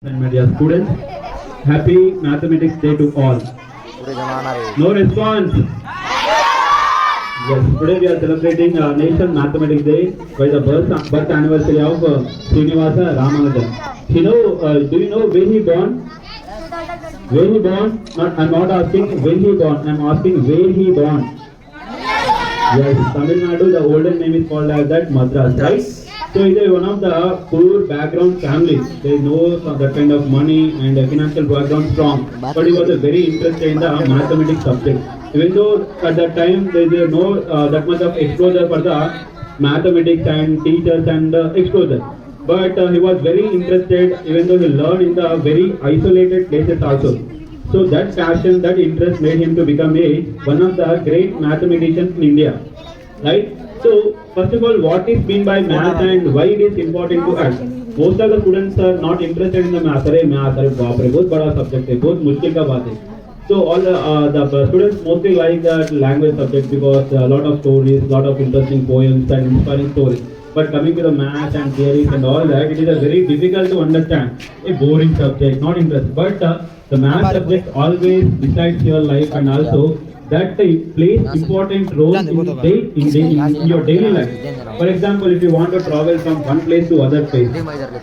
And my dear students, happy Mathematics Day to all. No response. Yes, today we are celebrating National Mathematics Day by the birth anniversary of Srinivasa Ramanujan. Do you know when he born? When he born? I'm not asking when he born. I'm asking where he born. Yes, Tamil Nadu. The older name is called as that Madras, right? So it is one of the poor background families. There is no that kind of money and financial background strong. But he was very interested in the mathematics subject. Even though at that time there is no that much of exposure for the mathematics and teachers and exposure. But he was very interested, even though he learned in the very isolated places also. So that passion, that interest made him to become one of the great mathematicians in India, right? So, first of all, what is meant by math and why it is important to us? Most of the students are not interested in the math. Math, बहुत बड़ा subject है, बहुत मुश्किल का बात है. So all the students mostly like that language subject because a lot of stories, lot of interesting poems and inspiring stories. But coming to the math and theories and all that, it is a very difficult to understand. A boring subject, not interesting. But the math subject always decides your life and also that plays important role in your daily life. For example, if you want to travel from one place to other place,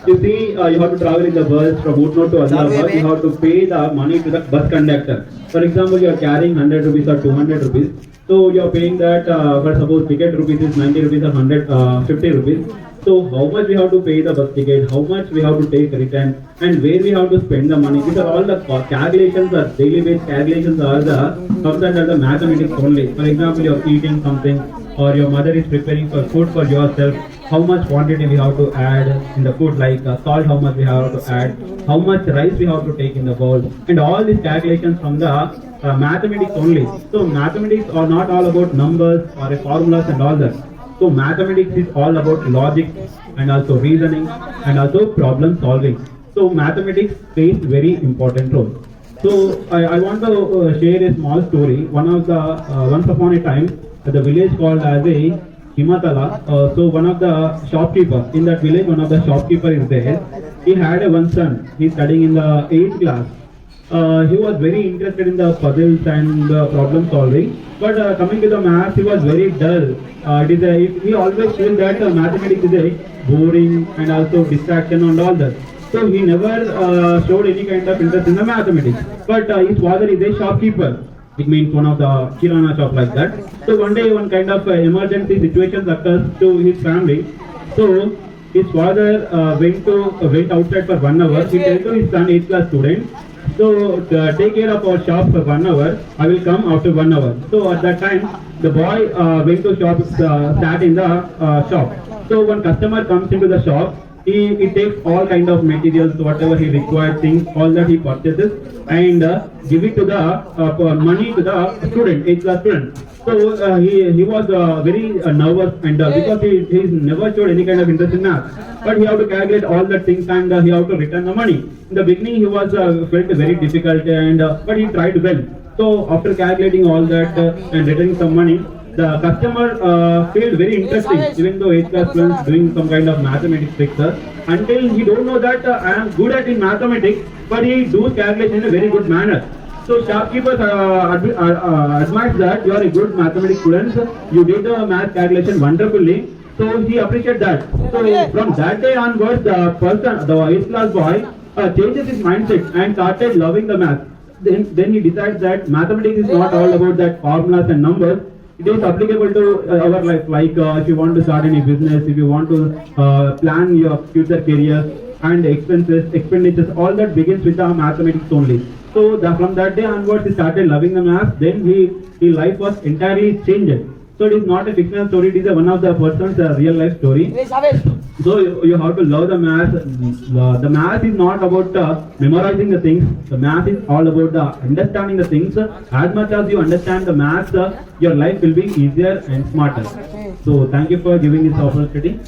you see you have to travel in the bus from Utno to Ahmedabad, you have to pay the money to the bus conductor. For example, you are carrying 100 rupees or 200 rupees. So you are paying that for suppose ticket rupees is 90 rupees or 150 rupees. So how much we have to pay the bus ticket, how much we have to take return, and where we have to spend the money. These are all the calculations, or daily based calculations are the mathematics only. For example, you are eating something or your mother is preparing for food for yourself. How much quantity we have to add in the food, like salt, how much we have to add, how much rice we have to take in the bowl, and all these calculations from the mathematics only. So mathematics are not all about numbers or formulas and all that. So mathematics is all about logic and also reasoning and also problem solving. So mathematics plays very important role. So I want to share a small story. Once upon a time, the village called as a Himatala. So one of the shopkeeper in that village, one of the shopkeeper is there. He had one son. He's studying in the 8th class. He was very interested in the puzzles and problem solving. But coming to the maths, he was very dull. He always felt that mathematics is a boring and also distraction and all that. So he never showed any kind of interest in the mathematics. But his father is a shopkeeper. It means one of the kirana shop like that. So one day one kind of emergency situation occurs to his family. So his father went outside for 1 hour. He told to his son, 8th class student, so take care of our shop for 1 hour. I will come after 1 hour. So at that time, the boy went to shop, sat in the shop. So when customer comes into the shop, he takes all kind of materials, whatever he required things, all that he purchases and give it to the money to the student, 8th class student. So he was very nervous and because he's never showed any kind of interest in math. But he have to calculate all the things and he have to return the money. In the beginning he was felt very difficult and but he tried well. So after calculating all that and returning some money, the customer felt very interesting, even though 8th class students doing some kind of mathematics tricks, until he don't know that I am good at in mathematics, but he does calculation in a very good manner. So shopkeepers admires that you are a good mathematics student, you did the math calculation wonderfully. So he appreciates that. So from that day onwards, the 8th class boy changes his mindset and started loving the math. Then he decides that mathematics is not all about that formulas and numbers. It is applicable to our life, like if you want to start any business, if you want to plan your future career and expenditures, all that begins with the mathematics only. So from that day onwards, he started loving the math. Then his life was entirely changed. So it is not a fictional story, it is one of the person's real life story. So you have to love the math. The math is not about memorizing the things. The math is all about the understanding the things. As much as you understand the math, your life will be easier and smarter. So thank you for giving this opportunity.